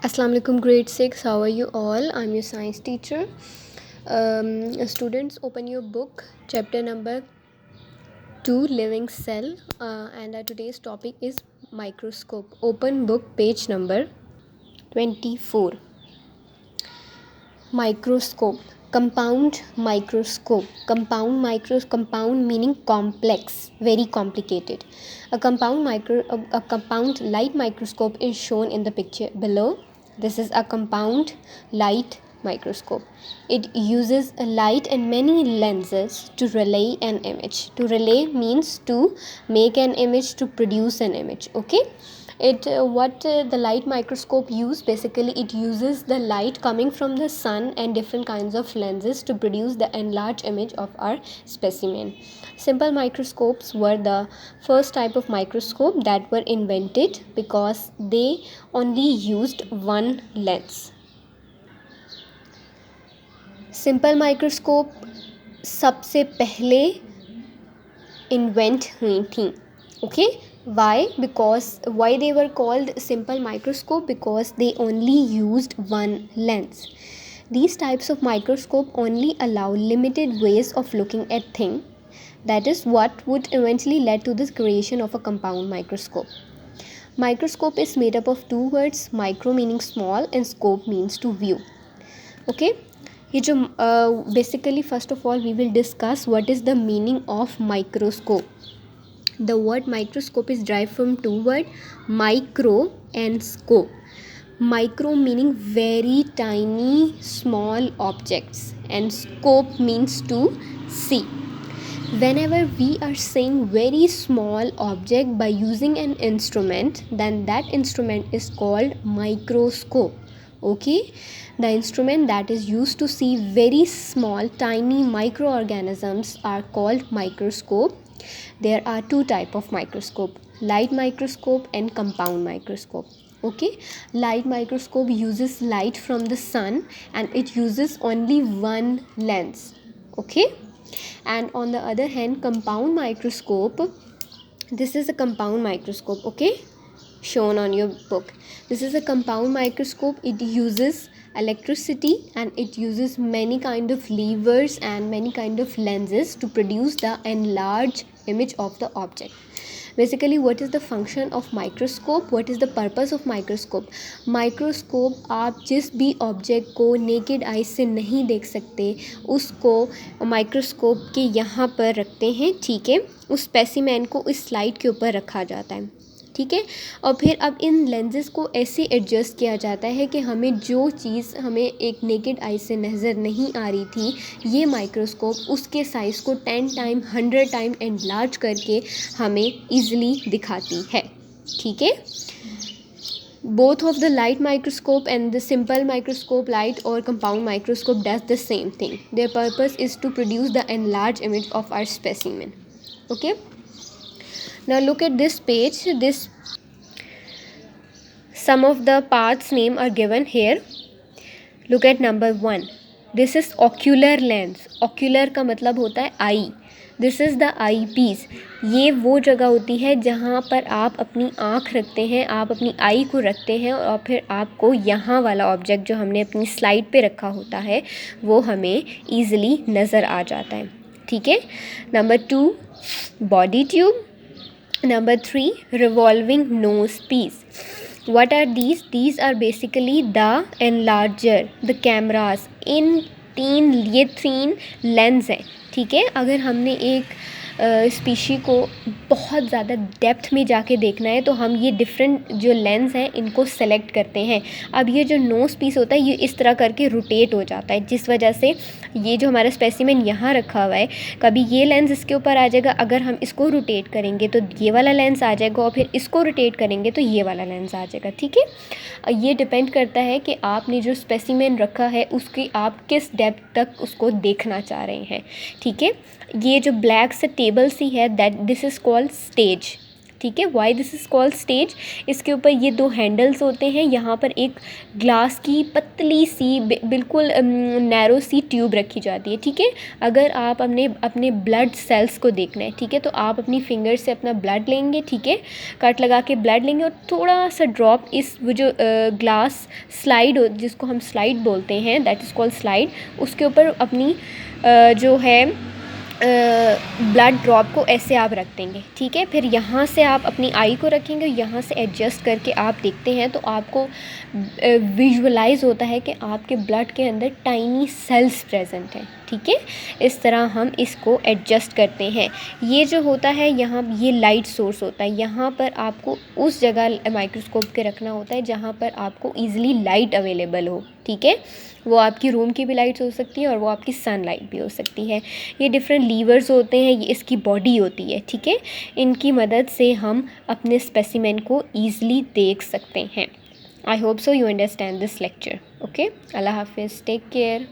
Assalamu alaikum grade 6. How are you all? I'm your science teacher. Students, open your book, chapter number 2, living cell, and our today's topic is microscope. Open book, page number 24. Microscope, compound microscope. Compound meaning complex, very complicated. A compound light microscope is shown in the picture below. This is a compound light microscope. It uses a light and many lenses to relay an image. To relay means to make an image, to produce an image. Okay. The light microscope use, basically it uses the light coming from the sun and different kinds of lenses to produce the enlarged image of our specimen. Simple microscopes were the first type of microscope that were invented because they only used one lens. Simple microscope सबसे पहले invent हुई थी. Okay, why they were called simple microscope? Because they only used one lens. These types of microscope only allow limited ways of looking at things. That is what would eventually lead to the creation of a compound microscope. Microscope is made up of two words, micro meaning small and scope means to view. Okay, ये जो basically first of all we will discuss what is the meaning of microscope. The word microscope is derived from two words, micro and scope. Micro meaning very tiny small objects and scope means to see. Whenever we are seeing very small object by using an instrument, then that instrument is called microscope. Okay, the instrument that is used to see very small tiny microorganisms are called microscope. There are two type of microscope, light microscope and compound microscope. Okay, light microscope uses light from the sun and it uses only one lens. Okay, and on the other hand, compound microscope, this is a compound microscope. Okay, shown on your book. This is a compound microscope. It uses electricity and it uses many kind of levers and many kind of lenses to produce the enlarged image of the object. Basically, what is the function of microscope? What is the purpose of microscope? Microscope आप जिस भी object को naked eye से नहीं देख सकते उसको microscope के यहाँ पर रखते हैं. ठीक है, उस स्पेसिमेन को इस स्लाइड के ऊपर रखा जाता है. ठीक है, और फिर अब इन लेंसेज को ऐसे एडजस्ट किया जाता है कि हमें जो चीज़ हमें एक नेकेड आई से नज़र नहीं आ रही थी, ये माइक्रोस्कोप उसके साइज़ को 10 टाइम 100 टाइम एनलार्ज करके हमें ईज़िली दिखाती है. ठीक है, both of the light microscope and the simple microscope, light or compound microscope, does the same thing. Their purpose is to produce the enlarged image of our specimen. Okay, now look at this page. Some of the parts name are given here. Look at number 1. This is ocular lens. Ocular का मतलब होता है eye. This is the eyepiece. ये वो जगह होती है जहाँ पर आप अपनी आँख रखते हैं, आप अपनी आई को रखते हैं और फिर आपको यहाँ वाला ऑब्जेक्ट जो हमने अपनी स्लाइड पे रखा होता है वो हमें ईज़िली नज़र आ जाता है. ठीक है, number 2, body tube. Number 3, revolving nose piece. What are these? These are basically the enlarger, the cameras. ये तीन लेंस हैं. ठीक है, अगर हमने एक स्पीशी को बहुत ज़्यादा डेप्थ में जाके देखना है तो हम ये डिफरेंट जो लेंस हैं इनको सेलेक्ट करते हैं. अब ये जो नोज पीस होता है ये इस तरह करके रोटेट हो जाता है, जिस वजह से ये जो हमारा स्पेसिमेन यहाँ रखा हुआ है, कभी ये लेंस इसके ऊपर आ जाएगा, अगर हम इसको रोटेट करेंगे तो ये वाला लेंस आ जाएगा और फिर इसको रोटेट करेंगे तो ये वाला लेंस आ जाएगा. ठीक है, ये डिपेंड करता है कि आपने जो स्पेसिमेन रखा है उसकी आप किस डेप्थ तक उसको देखना चाह रहे हैं. ठीक है, ये जो ब्लैक से टेबल सी है, that this is called stage. ठीक है। Why this is called stage, इसके ऊपर ये 2 हैंडल्स होते हैं, यहाँ पर एक ग्लास की पतली सी बिल्कुल नैरो सी ट्यूब रखी जाती है, ठीक है। अगर आप अपने ब्लड सेल्स को देखना है, ठीक है, तो आप अपनी फिंगर से अपना ब्लड लेंगे, ठीक है, कट लगा के ब्लड लेंगे और थोड़ा सा ड्रॉप इस वो जो ग्लास स्लाइड जिसको हम स्लाइड बोलते हैं, दैट इज़ कॉल्ड स्लाइड, उसके ऊपर अपनी जो है ब्लड ड्रॉप को ऐसे आप रख देंगे, ठीक है। फिर यहाँ से आप अपनी आई को रखेंगे, यहाँ से एडजस्ट करके आप देखते हैं तो आपको विजुअलाइज होता है कि आपके ब्लड के अंदर टाइनी सेल्स प्रेजेंट हैं, ठीक है। इस तरह हम इसको एडजस्ट करते हैं। ये जो होता है यहाँ, ये लाइट सोर्स होता है, यहाँ पर आपको उस जगह माइक्रोस्कोप के रखना होता है जहाँ पर आपको ईज़िली लाइट अवेलेबल हो, ठीक है। वो आपकी रूम की भी लाइट्स हो सकती है और वो आपकी सनलाइट भी हो सकती है। ये डिफरेंट लीवर्स होते हैं, ये इसकी बॉडी होती है, ठीक है। इनकी मदद से हम अपने स्पेसिमेन को ईज़िली देख सकते हैं। I hope so you understand this lecture. Okay, अल्लाह हाफिज़, टेक केयर।